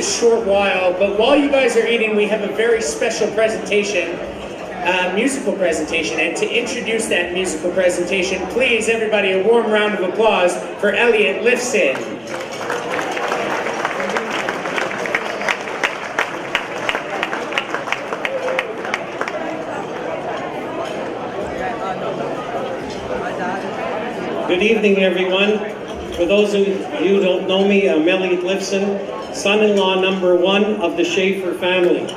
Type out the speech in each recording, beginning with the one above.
a short while, but while you guys are eating, we have a very special presentation, musical presentation, and to introduce that musical presentation, please, everybody, a warm round of applause for Elliot Lifson. Good evening, everyone. For those of you who don't know me, I'm Elliot Lifson, son-in-law number 1 of the Schaffer family.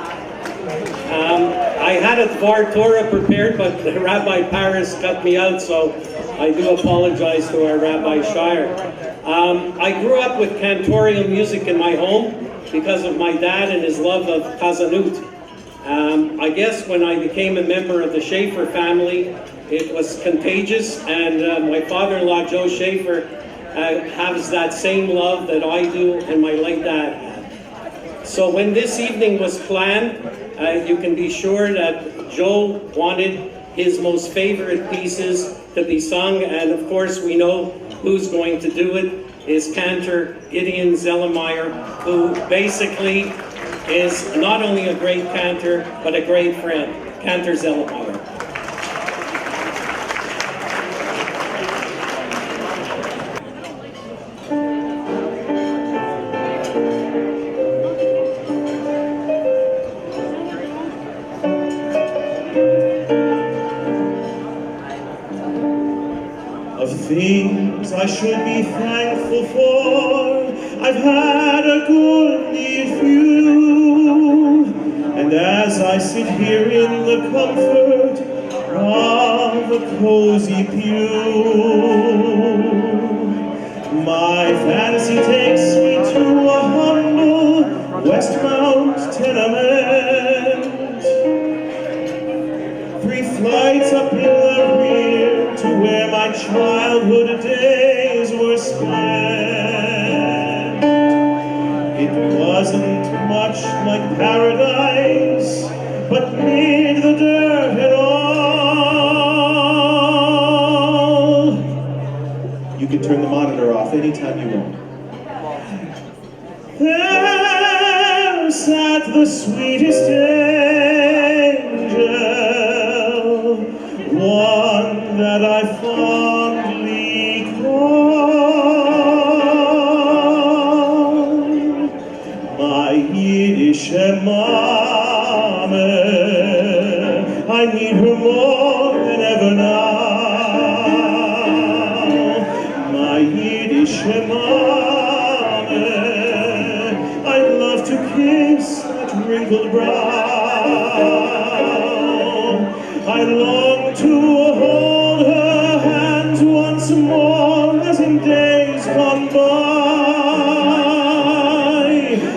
I had a Dvar Torah prepared, but Rabbi Paris cut me out, so I do apologize to our Rabbi Shire. I grew up with cantorial music in my home because of my dad and his love of Chazanut. I guess when I became a member of the Schaffer family, it was contagious, and my father-in-law, Joe Schaffer, has that same love that I do and my late dad had. So when this evening was planned, you can be sure that Joe wanted his most favorite pieces to be sung, and of course we know who's going to do it is Cantor Zelermyer, who basically is not only a great cantor, but a great friend. Cantor Zelermyer. Things I should be thankful for, I've had a goodly few, and as I sit here in the comfort of a cozy pew, my fantasy takes me to a humble Westmount tenement, 3 flights up in the rear to where my childhood days were spent. It wasn't much like paradise, but made the dirt and all. You can turn the monitor off anytime you want. There sat the sweetest angel, one that I fondly call my Yiddish mama. I need her more than ever now. My Yiddish mama, I'd love to kiss that wrinkled brow. I long to hold her hands once more as in days gone by,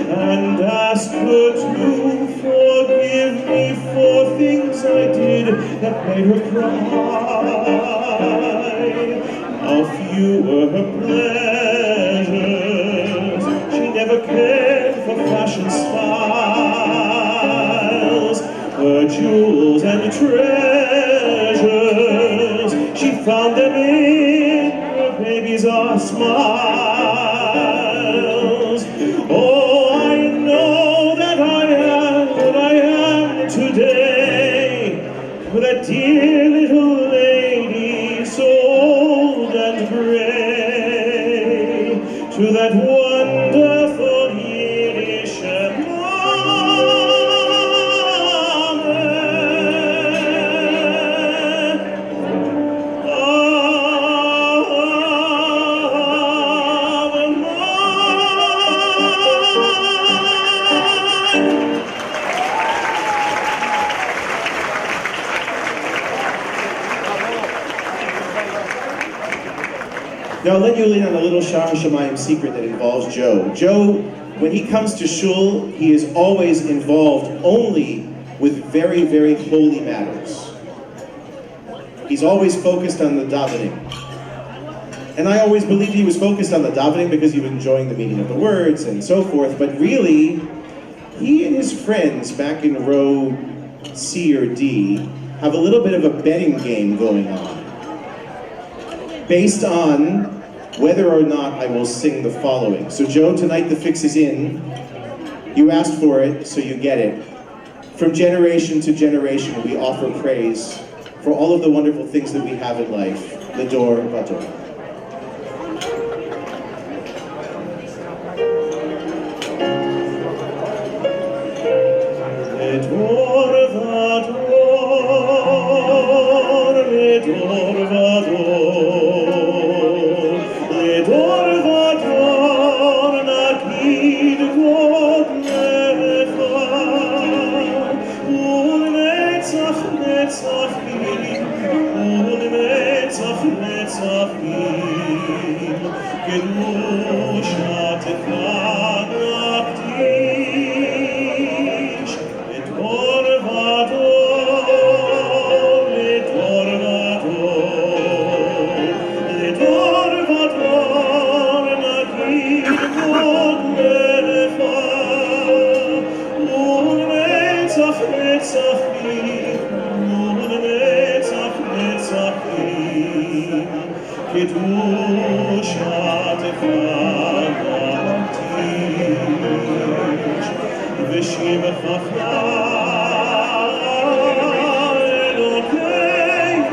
and ask her to forgive me for things I did that made her cry. How few were her pleasures, she never cared for fashion styles, her jewels and treasures, she found them in her baby's smiles. Oh, I know that I am what I am today, for that dear little lady, so old and gray, to that wonderful Yiddish Now I'll let you in on a little Shara Shemayim secret that involves Joe. Joe, when he comes to shul, he is always involved only with very, very holy matters. He's always focused on the davening. And I always believed he was focused on the davening because he was enjoying the meaning of the words and so forth, but really, he and his friends back in row C or D have a little bit of a betting game going on, based on whether or not I will sing the following. So Joe, tonight the fix is in. You asked for it, so you get it. From generation to generation, we offer praise for all of the wonderful things that we have in life. L'dor vador. L'dor vador, l'dor vador, l'dor vador, nagid god lecha, u'lenetzach netzachim, u'lenetzach netzachim, kedushatecha nakdish, l'dor vador, l'dor vador, l'dor vador, nagid god lecha, u'lenetzach netzachim, u'lenetzach netzachim, kedushatecha nakdish, v'shivchacha Elokeinu,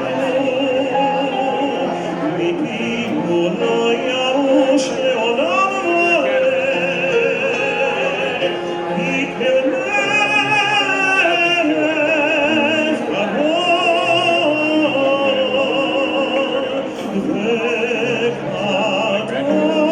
mipinu lo yarosh le'olam va'ed, hikelech kador, v'kadosh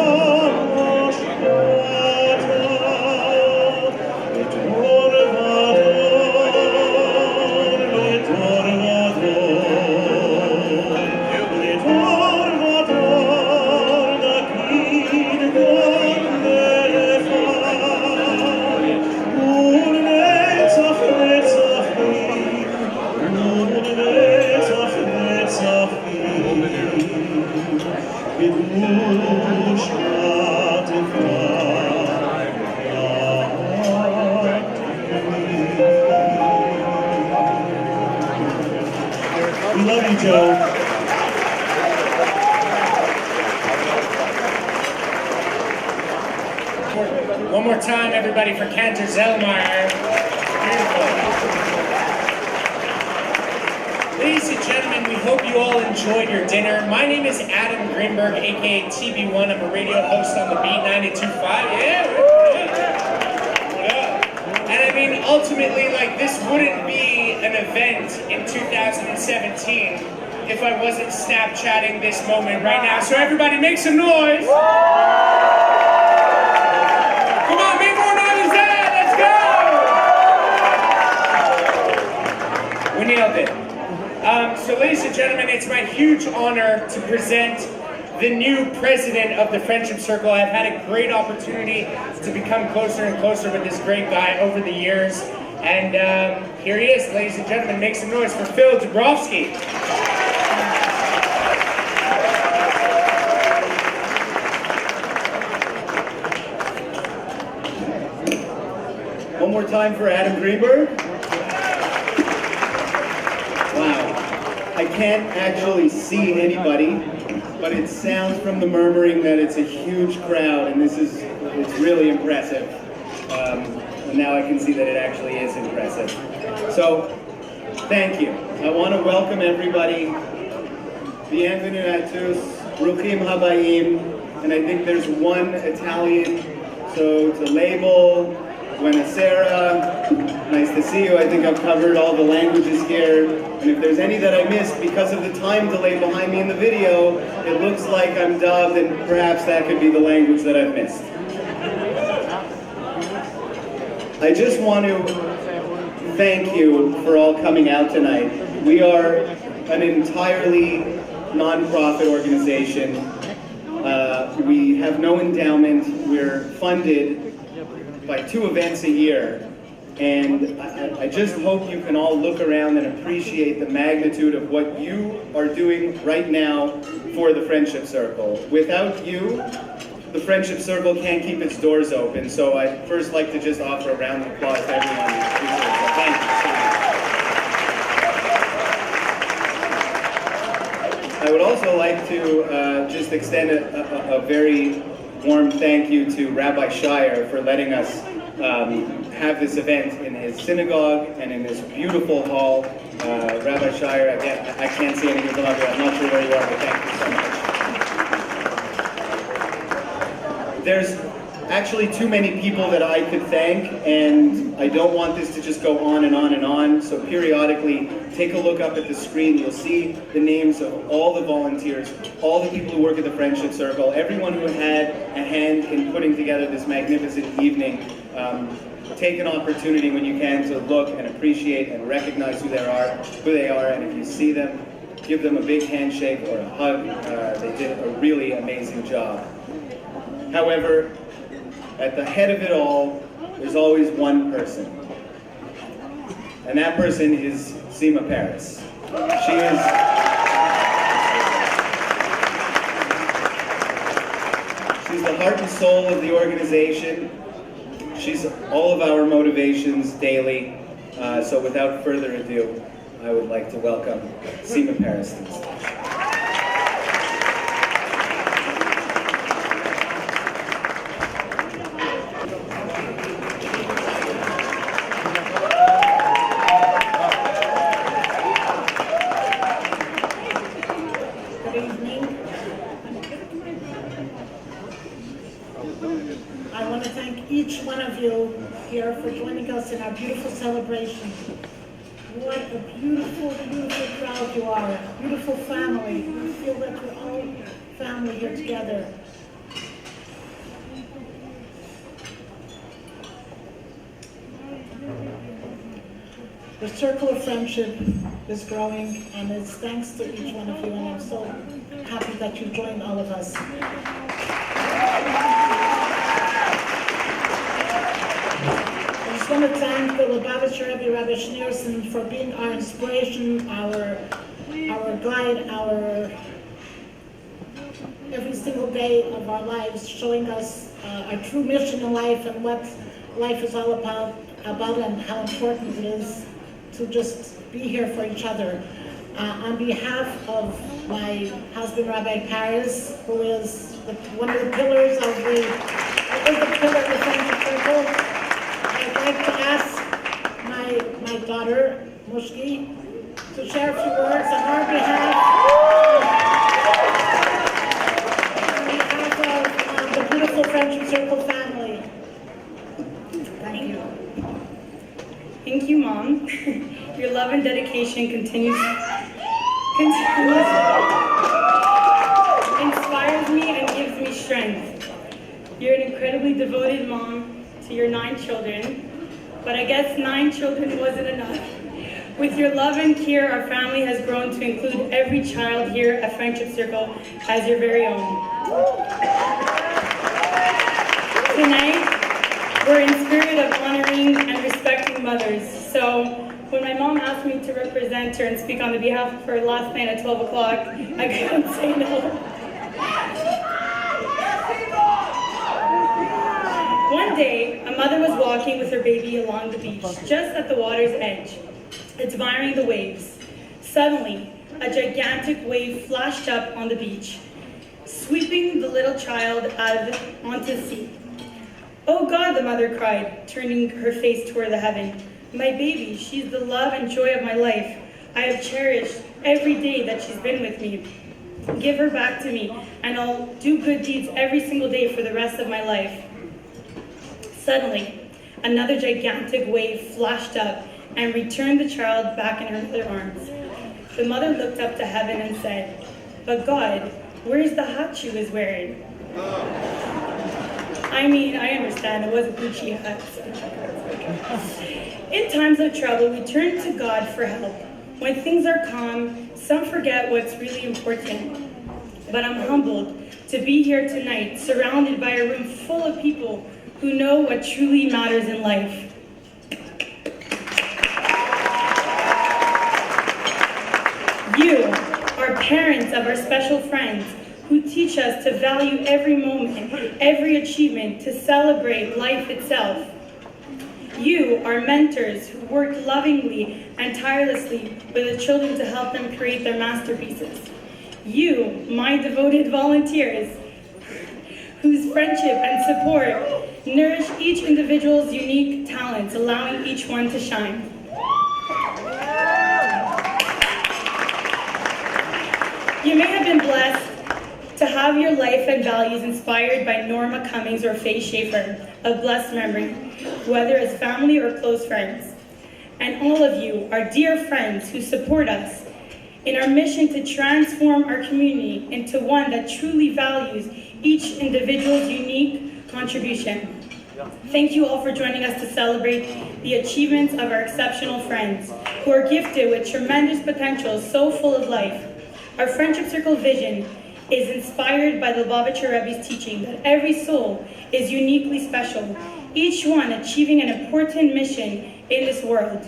We love you, Joe. One more time, everybody, for Cantor Zelermyer. Beautiful. Ladies and gentlemen, we hope you all enjoyed your dinner. My name is Adam Greenberg, aka TB1. I'm a radio host on the Beat 92.5. Yeah. And I mean, ultimately, like, this wouldn't be an event in 2017 if I wasn't Snapchatting this moment right now. So everybody make some noise. Come on, make more noise there. Let's go. We nailed it. So ladies and gentlemen, it's my huge honor to present the new president of the Friendship Circle. I've had a great opportunity to become closer and closer with this great guy over the years. And here he is, ladies and gentlemen. Make some noise for Phil Dabrowski. One more time for Adam Greenberg. Wow. I can't actually see anybody, but it sounds from the murmuring that it's a huge crowd, and it's really impressive. And now I can see that it actually is impressive. So, thank you. I want to welcome everybody. Bienvenue à tous, Bruchim Habayim, and I think there's one Italian, so to label, Buonasera, nice to see you. I think I've covered all the languages here. And if there's any that I missed, because of the time delay behind me in the video, it looks like I'm dubbed, and perhaps that could be the language that I've missed. I just want to thank you for all coming out tonight. We are an entirely non-profit organization. We have no endowment. We're funded by 2 events a year, and I just hope you can all look around and appreciate the magnitude of what you are doing right now for the Friendship Circle. Without you, the Friendship Circle can't keep its doors open, so I'd first like to just offer a round of applause to everyone who appreciates it. Thank you. I would also like to just extend a very warm thank you to Rabbi Shire for letting us have this event in his synagogue and in this beautiful hall. Rabbi Shire, again, I can't see any people out there. I'm not sure where you are, but thank you so much. There's actually too many people that I could thank, and I don't want this to just go on and on and on, so periodically take a look up at the screen. You'll see the names of all the volunteers, all the people who work at the Friendship Circle, everyone who had a hand in putting together this magnificent evening. Take an opportunity when you can to look and appreciate and recognize who they are, and if you see them, give them a big handshake or a hug. They did a really amazing job. However, at the head of it all, there's always one person. And that person is Seema Paris. She's the heart and soul of the organization. She's all of our motivations daily. So without further ado, I would like to welcome Seema Paris to the stage. I want to thank each one of you here for joining us in our beautiful celebration. What a beautiful, beautiful crowd you are, beautiful family. We feel that we're all family here together. The circle of friendship is growing, and it's thanks to each one of you, and I'm so happy that you joined all of us. I just want to thank the Lubavitcher Rebbe, Rabbi Schneerson, for being our inspiration, our guide, our every single day of our lives, showing us our true mission in life and what life is all about and how important it is to just be here for each other. On behalf of my husband, Rabbi Paris, who is one of the pillars of the Friendship Circle, I'd like to ask my daughter, Mushki, to share a few words on our behalf. Of the beautiful Friendship Circle family. Thank you. Thank you, Mom. Your love and dedication inspires me and gives me strength. You're an incredibly devoted mom to your 9 children, but I guess 9 children wasn't enough. With your love and care, our family has grown to include every child here at Friendship Circle as your very own. Tonight, we're in spirit of honoring and respecting mothers. So when my mom asked me to represent her and speak on the behalf of her last night at 12 o'clock, I couldn't say no. One day, a mother was walking with her baby along the beach, just at the water's edge, admiring the waves. Suddenly, a gigantic wave flashed up on the beach, sweeping the little child out onto the sea. "Oh God," the mother cried, turning her face toward the heaven. "My baby, she's the love and joy of my life. I have cherished every day that she's been with me. Give her back to me, and I'll do good deeds every single day for the rest of my life." Suddenly, another gigantic wave flashed up and returned the child back in her mother's arms. The mother looked up to heaven and said, "But God, where's the hat she was wearing?" I mean, I understand, it was a Gucci hat. In times of trouble, we turn to God for help. When things are calm, some forget what's really important. But I'm humbled to be here tonight, surrounded by a room full of people who know what truly matters in life. You are parents of our special friends who teach us to value every moment, every achievement, to celebrate life itself. You are mentors who work lovingly and tirelessly with the children to help them create their masterpieces. You, my devoted volunteers, whose friendship and support Nourish each individual's unique talents, allowing each one to shine. You may have been blessed to have your life and values inspired by Norma Cummings or Fay Schaffer of blessed memory, whether as family or close friends. And all of you, our dear friends who support us in our mission to transform our community into one that truly values each individual's unique contribution. Thank you all for joining us to celebrate the achievements of our exceptional friends who are gifted with tremendous potential so full of life. Our Friendship Circle vision is inspired by the Lubavitcher Rebbe's teaching that every soul is uniquely special, each one achieving an important mission in this world.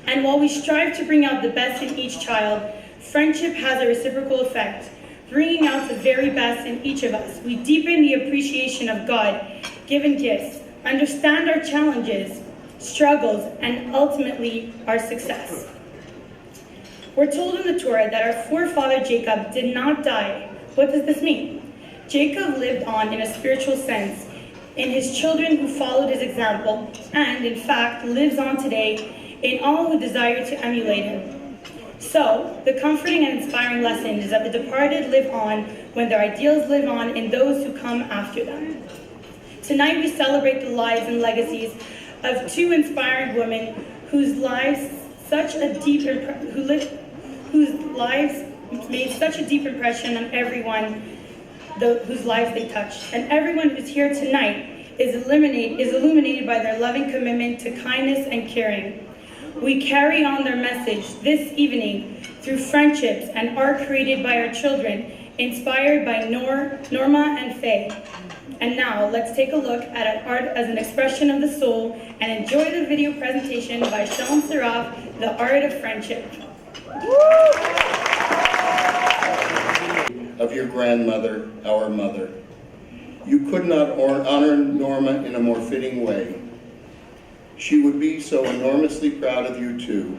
And while we strive to bring out the best in each child, friendship has a reciprocal effect, bringing out the very best in each of us. We deepen the appreciation of God-given gifts, understand our challenges, struggles, and ultimately our success. We're told in the Torah that our forefather Jacob did not die. What does this mean? Jacob lived on in a spiritual sense in his children who followed his example, and in fact lives on today in all who desire to emulate him. So, the comforting and inspiring lesson is that the departed live on when their ideals live on in those who come after them. Tonight we celebrate the lives and legacies of two inspiring women whose lives made such a deep impression on everyone whose lives they touched. And everyone who's here tonight is illuminated by their loving commitment to kindness and caring. We carry on their message this evening through friendships and art created by our children, inspired by Norma and Fay. And now, let's take a look at art as an expression of the soul and enjoy the video presentation by Shalom Saraf, The Art of Friendship. Of your grandmother, our mother. You could not honor Norma in a more fitting way. She would be so enormously proud of you too.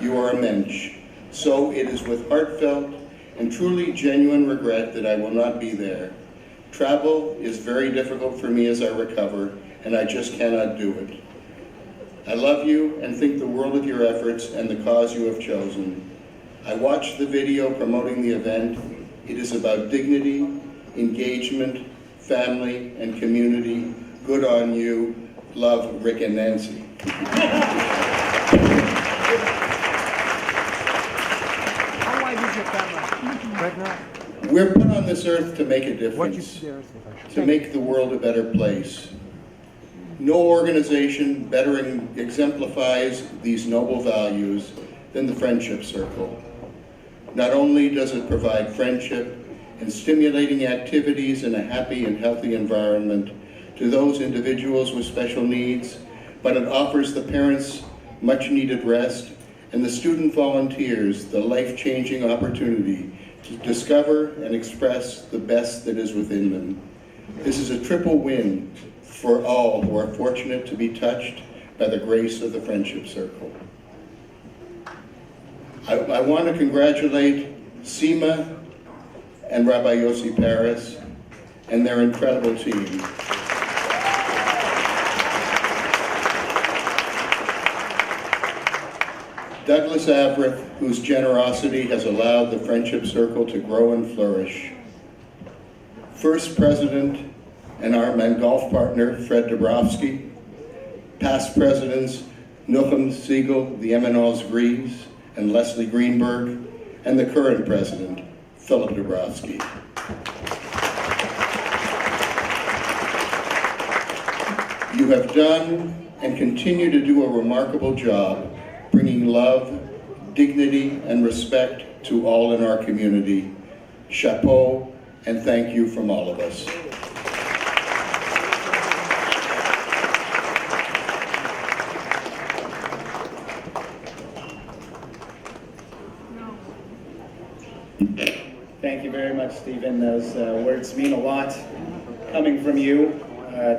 You are a mensch. So it is with heartfelt and truly genuine regret that I will not be there. Travel is very difficult for me as I recover, and I just cannot do it. I love you and think the world of your efforts and the cause you have chosen. I watched the video promoting the event. It is about dignity, engagement, family, and community. Good on you. Love, Rick and Nancy. How wide is your camera? Right now? We're put on this earth to make a difference, to make the world a better place. No organization better exemplifies these noble values than the Friendship Circle. Not only does it provide friendship and stimulating activities in a happy and healthy environment to those individuals with special needs, but it offers the parents much needed rest and the student volunteers the life-changing opportunity to discover and express the best that is within them. This is a triple win for all who are fortunate to be touched by the grace of the Friendship Circle. I want to congratulate Seema and Rabbi Yossi Paris and their incredible team. Douglas Avrith, whose generosity has allowed the Friendship Circle to grow and flourish. First President and our golf partner, Fred Dabrowski. Past Presidents, Nuchem Siegel, the Eminals Greaves, and Leslie Greenberg, and the current President, Philip Dabrowski. You have done and continue to do a remarkable job bringing love, dignity, and respect to all in our community. Chapeau, and thank you from all of us. Thank you very much, Stephen. Those words mean a lot coming from you,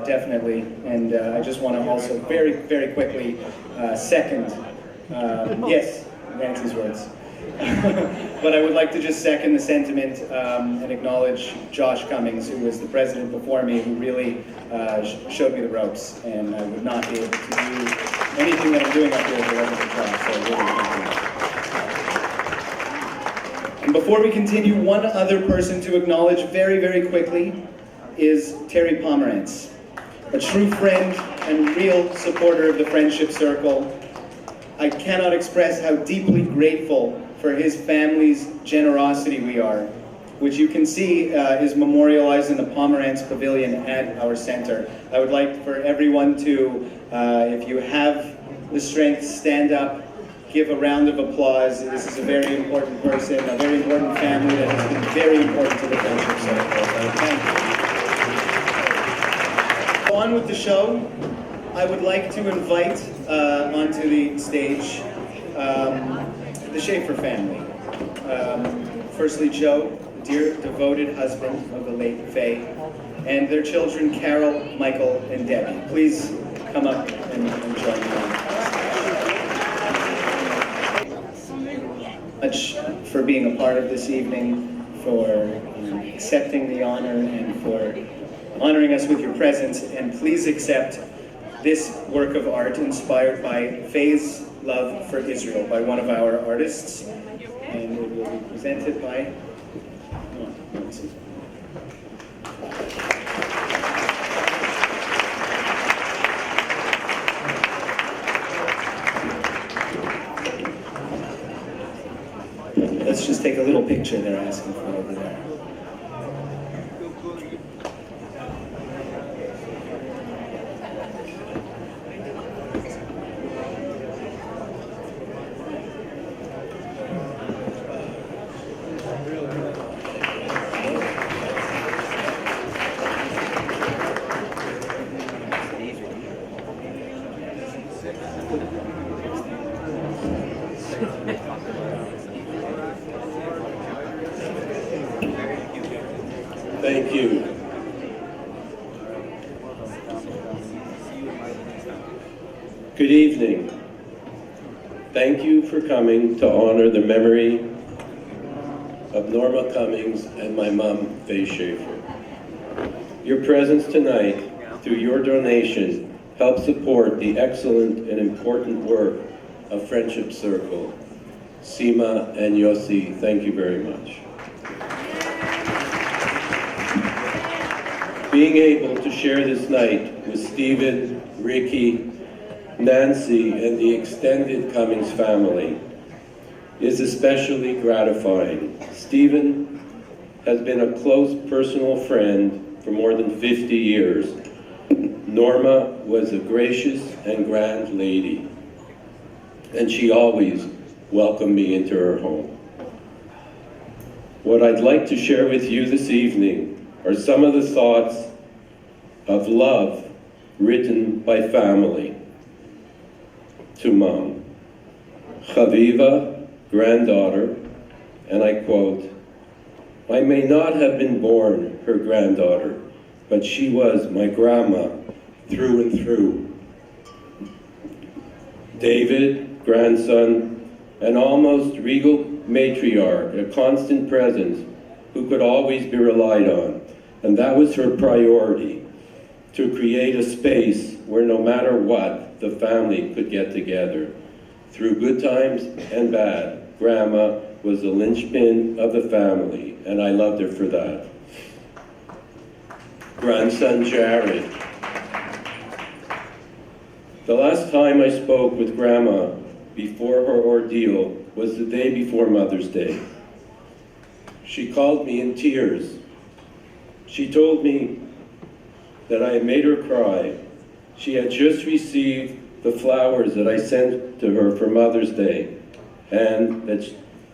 definitely. And I just want to also very, very quickly second, yes, Nancy's words. But I would like to just second the sentiment and acknowledge Josh Cummings, who was the president before me, who really showed me the ropes, and I would not be able to do anything that I'm doing up here if it wasn't for Josh, so really thank you. And before we continue, one other person to acknowledge very, very quickly is Terry Pomerantz, a true friend and real supporter of the Friendship Circle. I cannot express how deeply grateful for his family's generosity we are, which you can see is memorialized in the Pomerantz Pavilion at our center. I would like for everyone to, if you have the strength, stand up, give a round of applause. This is a very important person, a very important family that has been very important to the Friendship Circle. Thank you. On with the show, I would like to invite onto the stage the Schaffer family. Firstly, Joe, the dear devoted husband of the late Fay, and their children, Carol, Michael, and Debbie. Please come up and join me on stage. Much for being a part of this evening, for accepting the honor, and for honoring us with your presence. And please accept this work of art inspired by Fay's love for Israel by one of our artists, and it will be presented by Let's just take a little picture they're asking for over there. Thank you. Good evening. Thank you for coming to honor the memory of Norma Cummings and my mom, Fay Schaffer. Your presence tonight, through your donation, helps support the excellent and important work of Friendship Circle. Sima and Yossi, thank you very much. Being able to share this night with Stephen, Ricky, Nancy, and the extended Cummings family is especially gratifying. Stephen has been a close personal friend for more than 50 years. Norma was a gracious and grand lady, and she always welcomed me into her home. What I'd like to share with you this evening are some of the thoughts of love written by family to Mom. Chaviva, granddaughter, and I quote, "I may not have been born her granddaughter, but she was my grandma through and through. David, grandson, an almost regal matriarch, a constant presence who could always be relied on. And that was her priority, to create a space where no matter what, the family could get together. Through good times and bad, Grandma was the linchpin of the family, and I loved her for that. Grandson Jared. The last time I spoke with Grandma before her ordeal was the day before Mother's Day. She called me in tears. She told me that I had made her cry. She had just received the flowers that I sent to her for Mother's Day, and that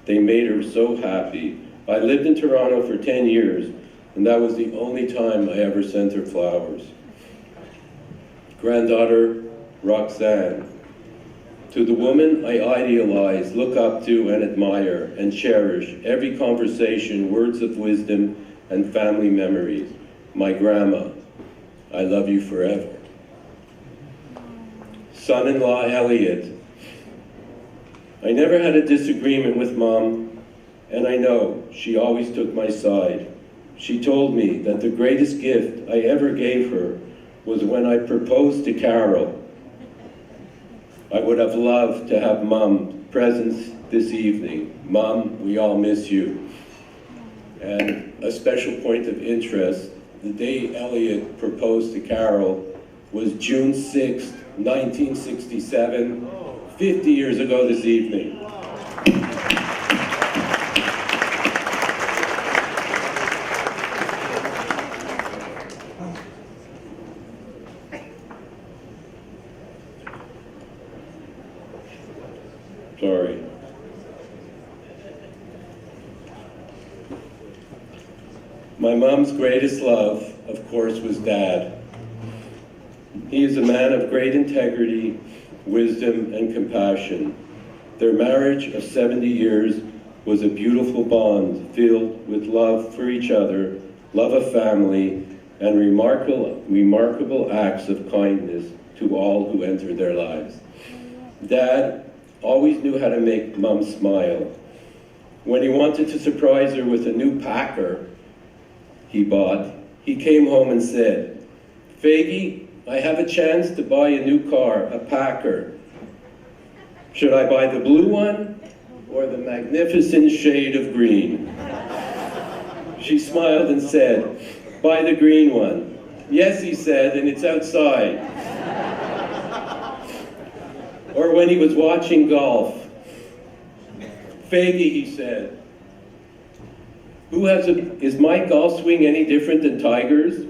they made her so happy. I lived in Toronto for 10 years, and that was the only time I ever sent her flowers. Granddaughter Roxanne. To the woman I idealize, look up to, and admire, and cherish every conversation, words of wisdom, and family memories. My grandma, I love you forever. Son-in-law Elliot. I never had a disagreement with Mom, and I know she always took my side. She told me that the greatest gift I ever gave her was when I proposed to Carol. I would have loved to have Mom present this evening. Mom, we all miss you. And a special point of interest, the day Elliot proposed to Carol was June 6, 1967, 50 years ago this evening. Sorry. My mom's greatest love, of course, was Dad. He is a man of great integrity, wisdom, and compassion. Their marriage of 70 years was a beautiful bond filled with love for each other, love of family, and remarkable acts of kindness to all who entered their lives. Dad always knew how to make Mom smile. When he wanted to surprise her with a new Packer he bought, he came home and said, "Faggy, I have a chance to buy a new car, a Packer. Should I buy the blue one or the magnificent shade of green?" She smiled and said, "Buy the green one." "Yes," he said, "and it's outside." Or when he was watching golf, "Faggy," he said, is my golf swing any different than Tiger's?"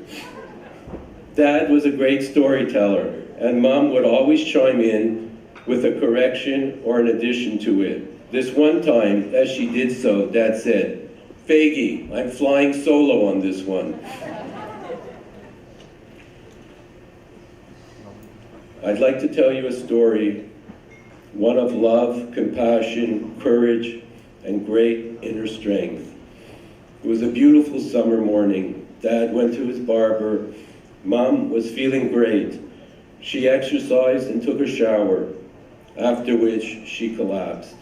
Dad was a great storyteller, and Mom would always chime in with a correction or an addition to it. This one time, as she did so, Dad said, "Faggy, I'm flying solo on this one." I'd like to tell you a story, one of love, compassion, courage, and great inner strength. It was a beautiful summer morning. Dad went to his barber. Mom was feeling great. She exercised and took a shower, after which she collapsed.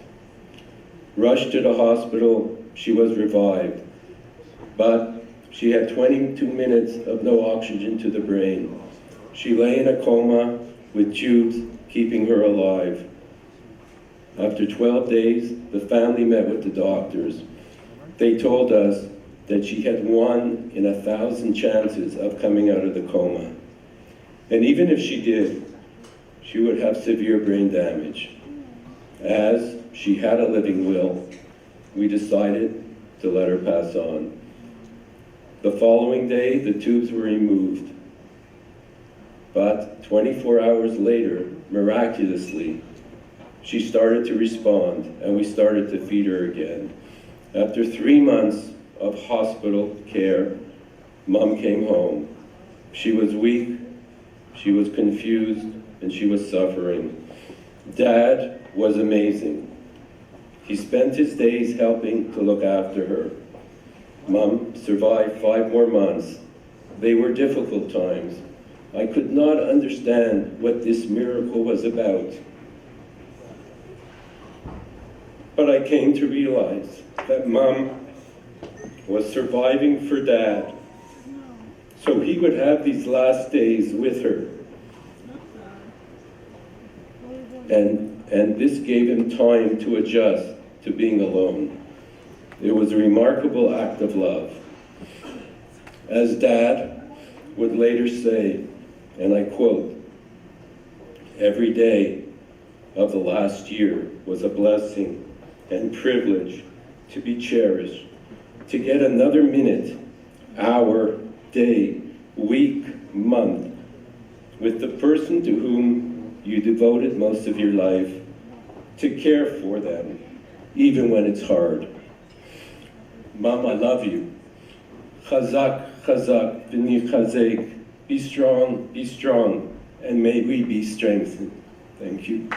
Rushed to the hospital, she was revived, but she had 22 minutes of no oxygen to the brain. She lay in a coma with tubes keeping her alive. After 12 days, the family met with the doctors. They told us that she had 1 in 1,000 chances of coming out of the coma. And even if she did, she would have severe brain damage. As she had a living will, we decided to let her pass on. The following day, the tubes were removed. But 24 hours later, miraculously, she started to respond, and we started to feed her again. After 3 months of hospital care, Mom came home. She was weak, she was confused, and she was suffering. Dad was amazing. He spent his days helping to look after her. Mom survived 5 more months. They were difficult times. I could not understand what this miracle was about. But I came to realize that Mom was surviving for Dad, so he would have these last days with her. And this gave him time to adjust to being alone. It was a remarkable act of love. As Dad would later say, and I quote, "Every day of the last year was a blessing and privilege to be cherished. To get another minute, hour, day, week, month with the person to whom you devoted most of your life, to care for them, even when it's hard. Mom, I love you. Chazak, chazak, v'ni chazek. Be strong, and may we be strengthened." Thank you.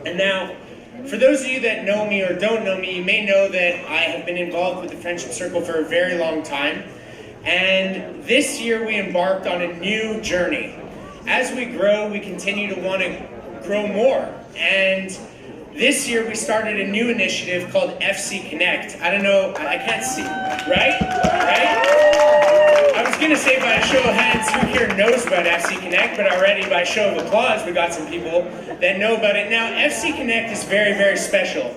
And now, For those of you that know me or don't know me, you may know that I have been involved with the Friendship Circle for a very long time. And this year we embarked on a new journey. As we grow, we continue to want to grow more. And this year we started a new initiative called FC Connect. I don't know, I can't see, right? I was gonna say by a show of hands who here knows about FC Connect, but already by show of applause we got some people that know about it. Now FC Connect is very, very special.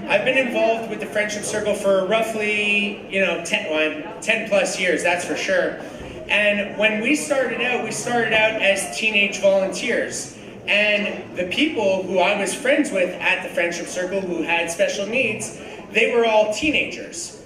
I've been involved with the Friendship Circle for roughly, 10 plus years, that's for sure. And when we started out as teenage volunteers. And the people who I was friends with at the Friendship Circle who had special needs, they were all teenagers.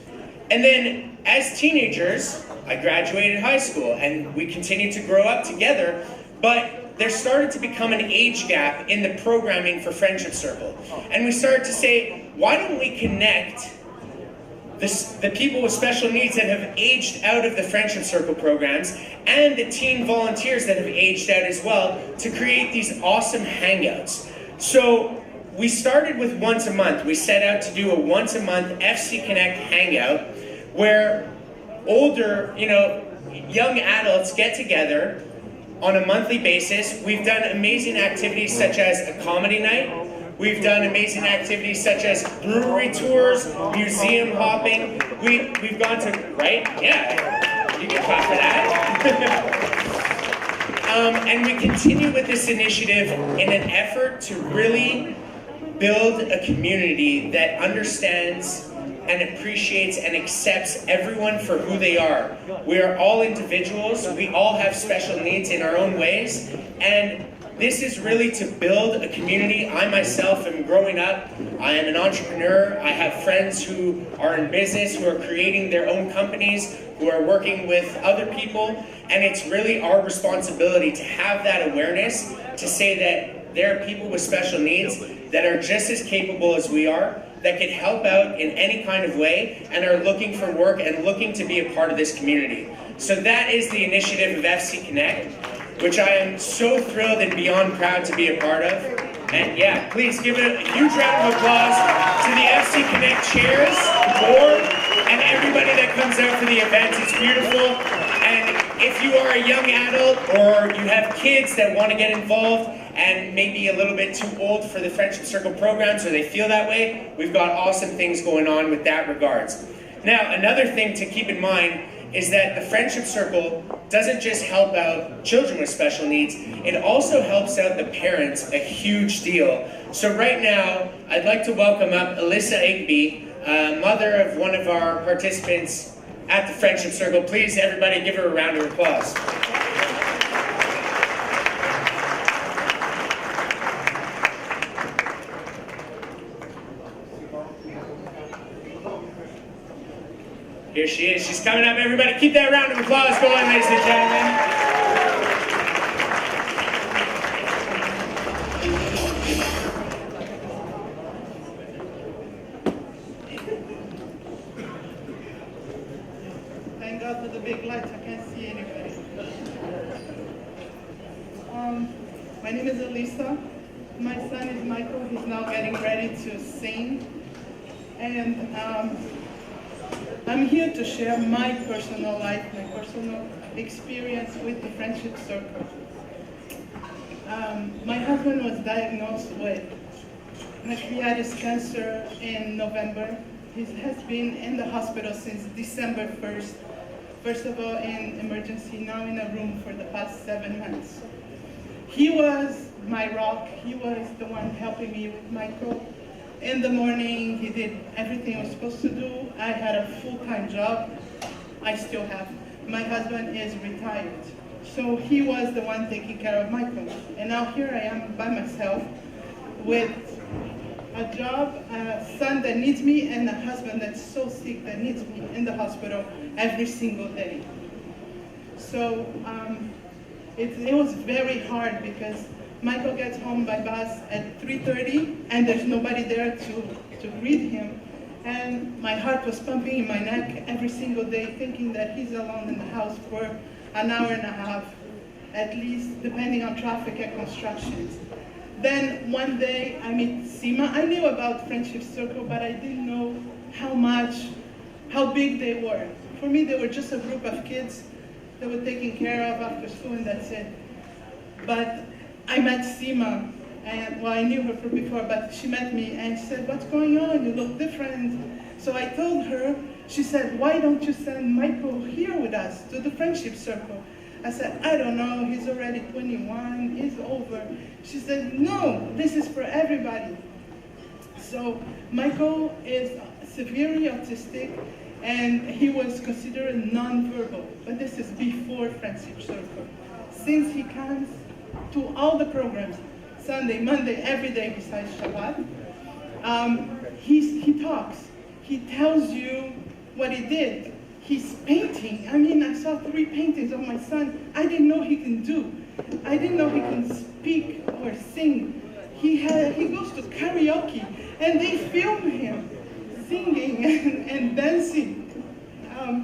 And then as teenagers, I graduated high school and we continued to grow up together, but there started to become an age gap in the programming for Friendship Circle. And we started to say, why don't we connect the people with special needs that have aged out of the Friendship Circle programs and the teen volunteers that have aged out as well to create these awesome hangouts. So we started with once a month. We set out to do a once a month FC Connect hangout where older, young adults get together on a monthly basis. We've done amazing activities such as a comedy night. We've done amazing activities such as brewery tours, museum hopping. We've gone to, right? Yeah, you can clap for that. And we continue with this initiative in an effort to really build a community that understands and appreciates and accepts everyone for who they are. We are all individuals. We all have special needs in our own ways. And this is really to build a community. I myself am growing up. I am an entrepreneur. I have friends who are in business, who are creating their own companies, who are working with other people. And it's really our responsibility to have that awareness, to say that there are people with special needs that are just as capable as we are, that can help out in any kind of way, and are looking for work and looking to be a part of this community. So that is the initiative of FC Connect, which I am so thrilled and beyond proud to be a part of. And yeah, please give a huge round of applause to the FC Connect chairs, board, and everybody that comes out for the events. It's beautiful. And if you are a young adult or you have kids that want to get involved and maybe a little bit too old for the Friendship Circle programs, or they feel that way, we've got awesome things going on with that regards. Now, another thing to keep in mind is that the Friendship Circle doesn't just help out children with special needs, it also helps out the parents a huge deal. So right now, I'd like to welcome up Alyssa Igby, mother of one of our participants at the Friendship Circle. Please, everybody, give her a round of applause. Here she is. She's coming up. Everybody, keep that round of applause going, ladies and gentlemen. Thank God for the big lights. I can't see anybody. My name is Elisa. My son is Michael. He's now getting ready to sing. And I'm here to share my personal life, my personal experience with the Friendship Circle. My husband was diagnosed with pancreatic cancer in November. He has been in the hospital since December 1st. First of all in emergency, now in a room for the past 7 months. He was my rock. He was the one helping me with Michael. In the morning, he did everything I was supposed to do. I had a full-time job. I still have. My husband is retired. So he was the one taking care of Michael. And now here I am by myself with a job, a son that needs me, and a husband that's so sick that needs me in the hospital every single day. So it was very hard because Michael gets home by bus at 3:30 and there's nobody there to greet him. And my heart was pumping in my neck every single day thinking that he's alone in the house for an hour and a half, at least, depending on traffic and constructions. Then one day I meet Sima. I knew about Friendship Circle, but I didn't know how big they were. For me, they were just a group of kids that were taken care of after school, and that's it. But I met Sima, and well, I knew her from before, but she met me and she said, "What's going on? You look different." So I told her, she said, "Why don't you send Michael here with us to the Friendship Circle?" I said, "I don't know, he's already 21, he's over." She said, "No, this is for everybody." So Michael is severely autistic, and he was considered nonverbal, but this is before Friendship Circle. Since he comes to all the programs, Sunday, Monday, every day besides Shabbat, he talks. He tells you what he did. He's painting. I mean, I saw 3 paintings of my son. I didn't know he can do. I didn't know he can speak or sing. He goes to karaoke, and they film him singing and dancing. I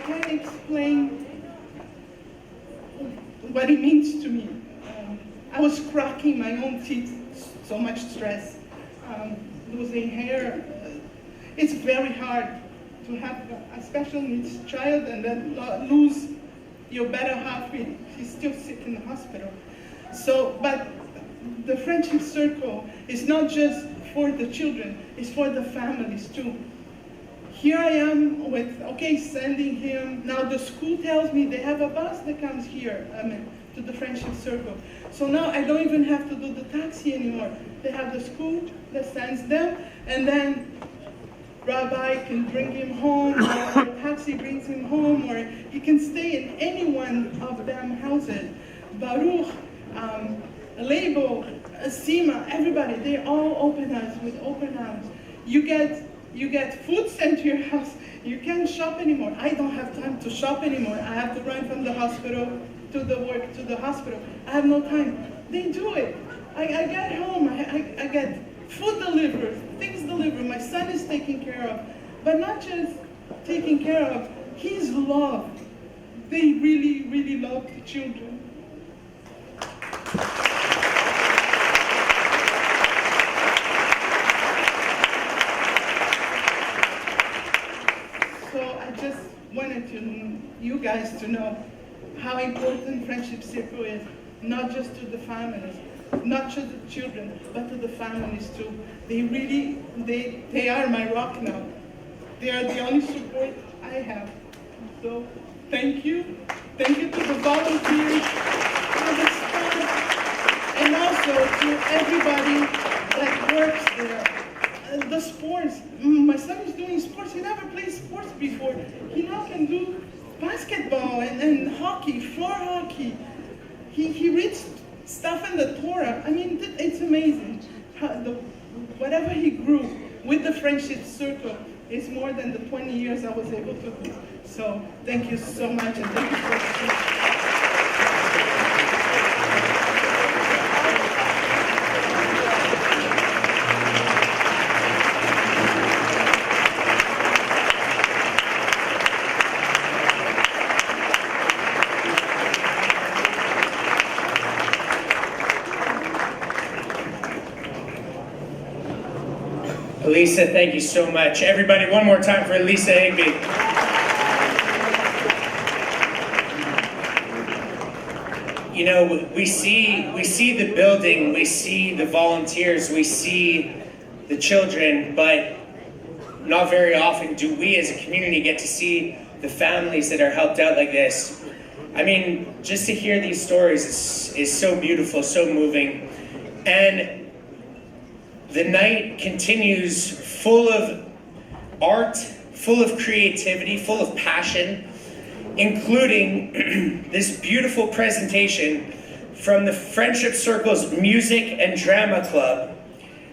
can't explain what it means to me. I was cracking my own teeth, so much stress. Losing hair. It's very hard to have a special needs child and then lose your better half. He's still sick in the hospital. So, but the Friendship Circle is not just for the children, it's for the families too. Here I am with, sending him. Now the school tells me they have a bus that comes here, to the Friendship Circle. So now I don't even have to do the taxi anymore. They have the school that sends them, and then Rabbi can bring him home, or a taxi brings him home, or he can stay in any one of them houses. Baruch, Label, Sima, everybody, they all open us with open arms. You get food sent to your house. You can't shop anymore. I don't have time to shop anymore. I have to run from the hospital to the work, to the hospital. I have no time. They do it. I get home, I get food delivered, things delivered. My son is taken care of. But not just taken care of, he's loved. They really, really love the children. So I just wanted you guys to know how important Friendship Circle is, not just to the families, not just the children, but to the families too. They are my rock now. They are the only support I have. So thank you. Thank you to the volunteers, to the staff, and also to everybody that works there. The sports. My son is doing sports. He never played sports before. He now can do basketball and hockey, floor hockey. He reads stuff in the Torah. I mean, it's amazing. Whatever he grew with the Friendship Circle is more than the 20 years I was able to do. So thank you so much, and thank you for listening. Elisa, thank you so much. Everybody, one more time for Elisa Higby. You know, we see the building, we see the volunteers, we see the children, but not very often do we as a community get to see the families that are helped out like this. I mean, just to hear these stories is so beautiful, so moving. And the night continues full of art, full of creativity, full of passion, including this beautiful presentation from the Friendship Circle's Music and Drama Club.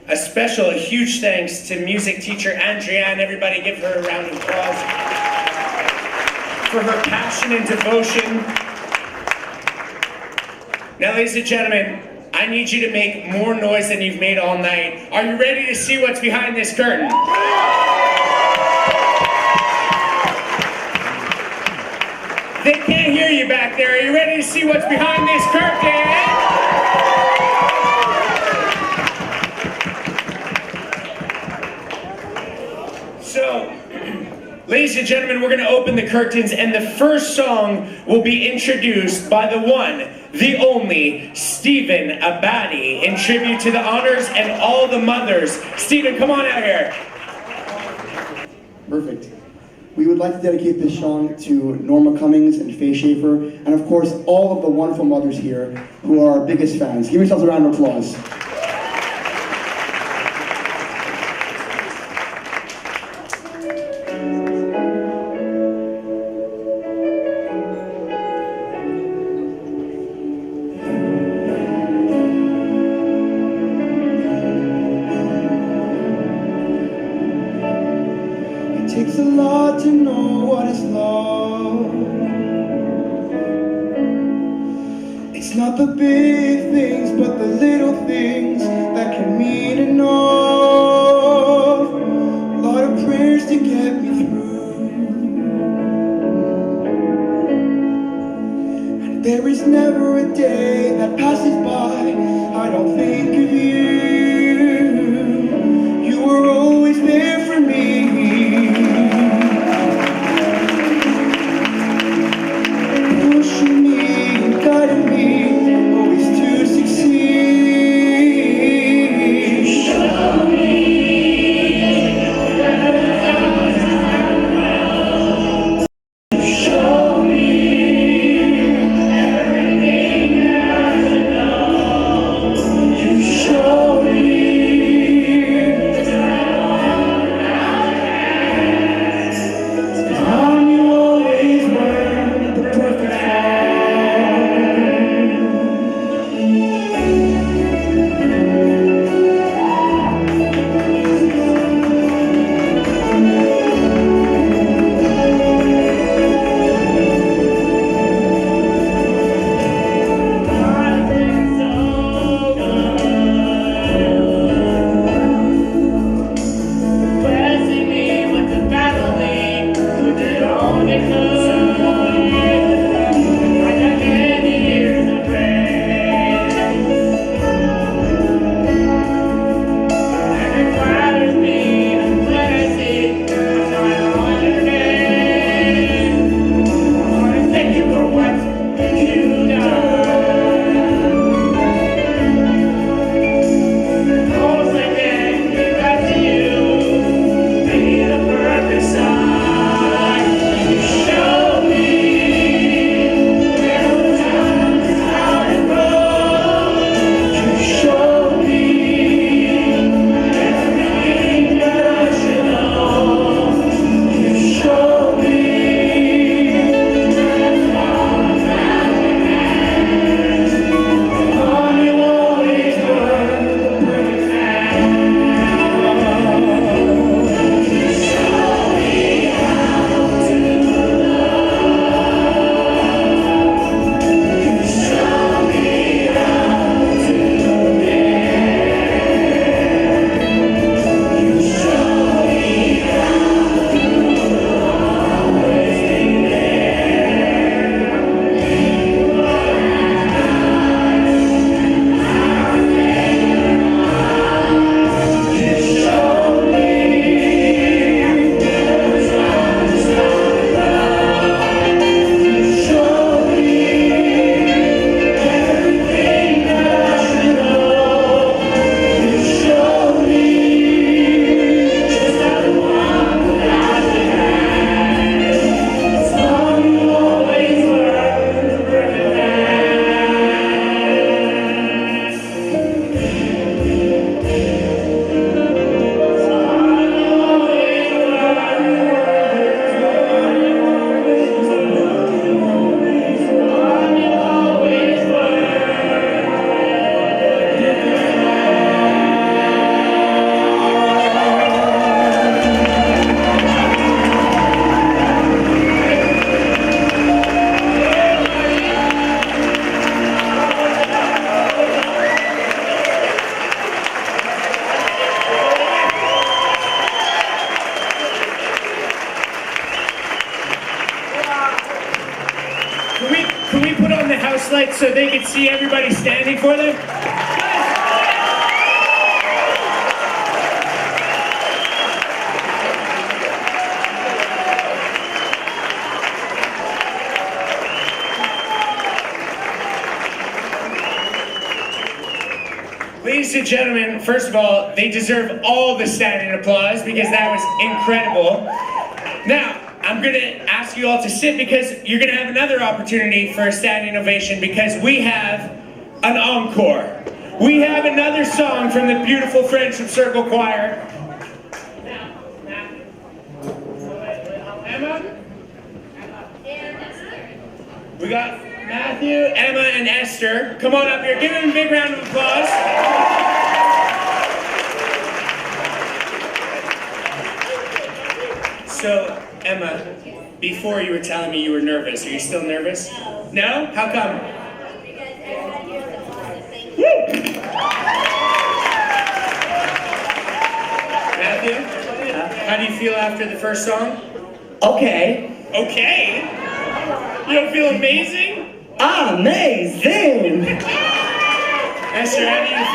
A huge thanks to music teacher Andrienne. Everybody give her a round of applause for her passion and devotion. Now, ladies and gentlemen, I need you to make more noise than you've made all night. Are you ready to see what's behind this curtain? They can't hear you back there. Are you ready to see what's behind this curtain? So, ladies and gentlemen, we're going to open the curtains, and the first song will be introduced by the one, the only, Stephen Abadi, in tribute to the honors and all the mothers. Stephen, come on out here. Perfect. We would like to dedicate this song to Norma Cummings and Fay Schaffer, and of course, all of the wonderful mothers here who are our biggest fans. Give yourselves a round of applause. It takes a lot to know what is love. It's not the big things, but the little things that can mean enough. A lot of prayers to get me through. And there is never a day that passes by I don't think of you. You were always there for me. Pushing me and guiding me, always to succeed. bit so they can see everybody standing for them? Ladies and gentlemen, first of all, they deserve all the standing applause because that was incredible. Now, I'm going to ask you all to sit because you're going to have another opportunity for a standing ovation because we have an encore. We have another song from the beautiful Friendship Circle Choir. Emma? We got Matthew, Emma, and Esther. Come on up here. Give them a big round of applause. So, Emma, before you were telling me you were nervous. Are you still nervous? No? How come? Woo! Matthew, how do you feel after the first song? Okay. Okay? You don't feel amazing? Amazing! Esther, how do you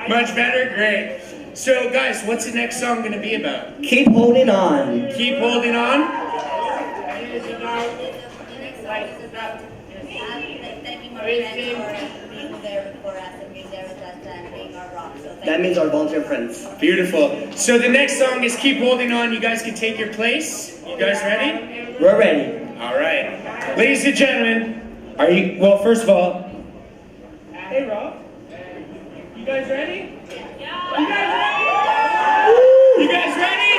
feel? Much better? Great. So, guys, what's the next song going to be about? Keep holding on. Keep holding on? That means our volunteer friends. Beautiful. So the next song is Keep Holding On. You guys can take your place. You guys ready? We're ready. All right. Ladies and gentlemen, are you, well, first of all, hey, Rob. You guys ready? Yeah. You guys ready? You guys ready?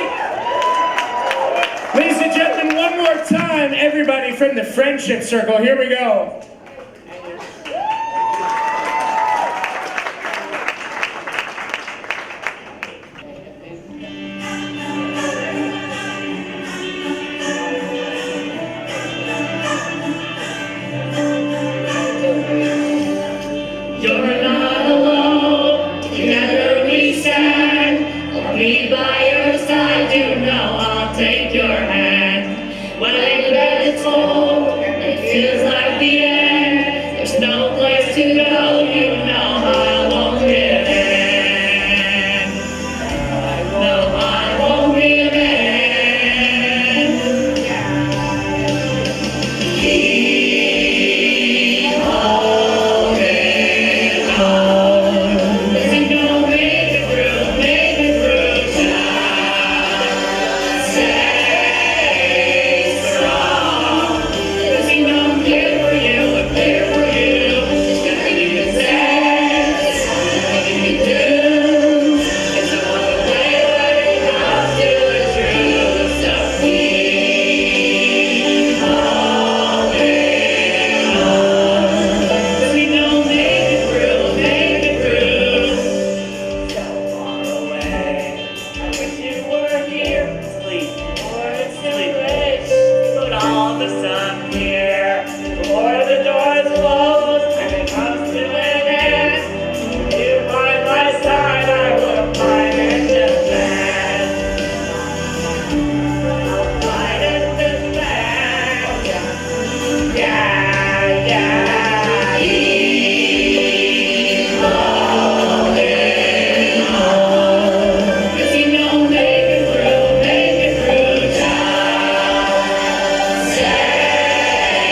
Ladies and gentlemen, one more time, everybody from the Friendship Circle. Here we go. You're not alone, together we stand. I'll be by your side, you know I'll take your hand. When I bet it's home, it feels like the end. There's no place to go, you know I won't give in. No, I won't give in. Keep holding on. There's no make it through, child. Stay strong. There's no clear for you, a clear for you. There's nothing you can say, there's nothing you can do. It's the one way where you have to the truth. So keep holding on. There's no make it through, so far away. I wish you were here. Sleep, or it's too late. Put all the sun here before the doors close and it comes to an end. You by my side, I will fight and defend. I'll fight and defend. Yeah, yeah. Keep holding on. 'Cause you know make it through, child. Stay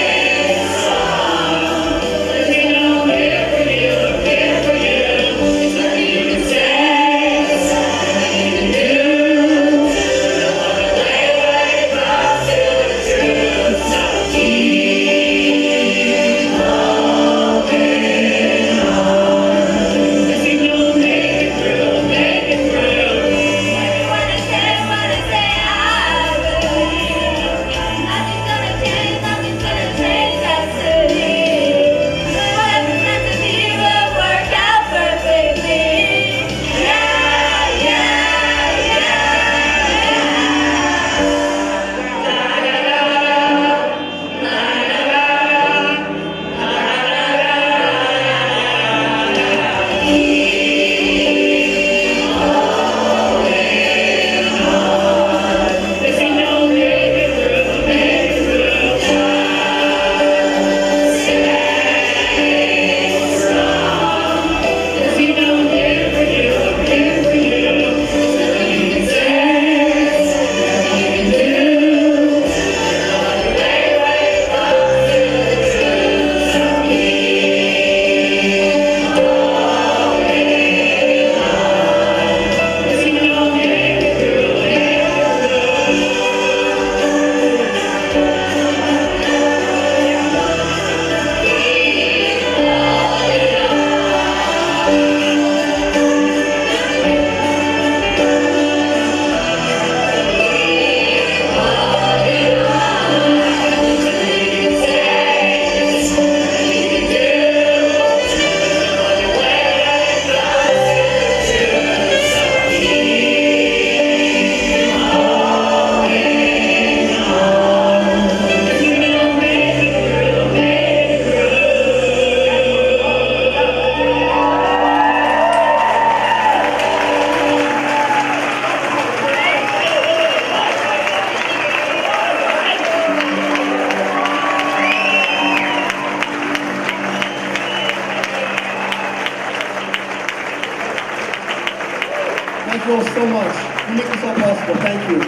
Thank you all so much. You make this all possible. Thank you.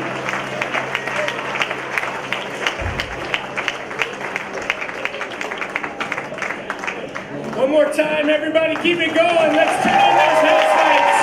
One more time, everybody, keep it going. Let's turn on those house lights.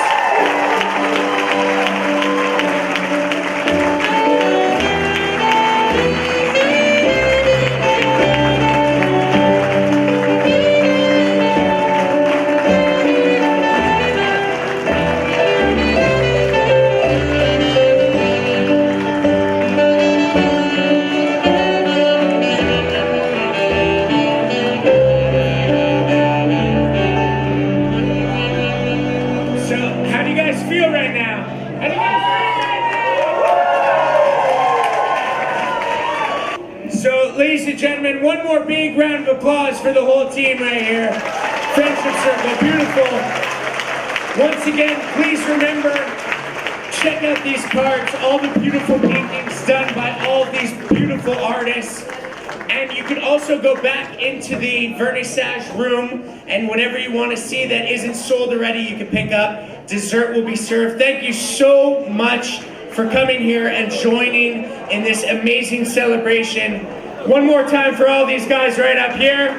Ladies and gentlemen, one more big round of applause for the whole team right here. Friendship Circle, beautiful. Once again, please remember, check out these cards, all the beautiful paintings done by all of these beautiful artists. And you can also go back into the vernissage room, and whatever you want to see that isn't sold already, you can pick up. Dessert will be served. Thank you so much for coming here and joining in this amazing celebration. One more time for all these guys right up here.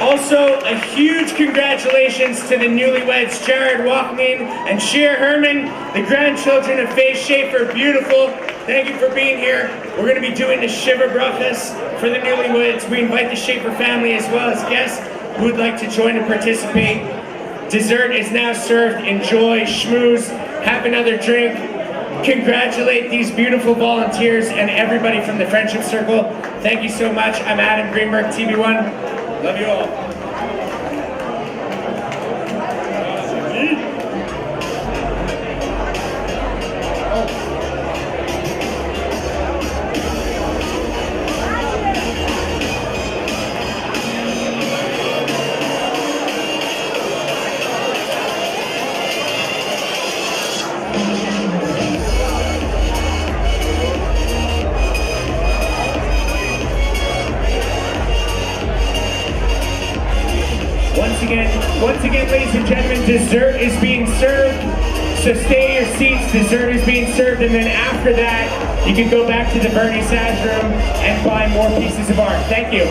Also, a huge congratulations to the newlyweds, Jared Walkman and Sheer Herman, the grandchildren of Fay Schaffer. Beautiful. Thank you for being here. We're going to be doing the Shiva Brachas for the newlyweds. We invite the Schaffer family as well as guests who would like to join and participate. Dessert is now served. Enjoy, schmooze, have another drink. Congratulate these beautiful volunteers and everybody from the Friendship Circle. Thank you so much. I'm Adam Greenberg, TV1. Love you all. Once again, ladies and gentlemen, dessert is being served. So stay in your seats, dessert is being served, and then after that, you can go back to the vernissage room and buy more pieces of art. Thank you.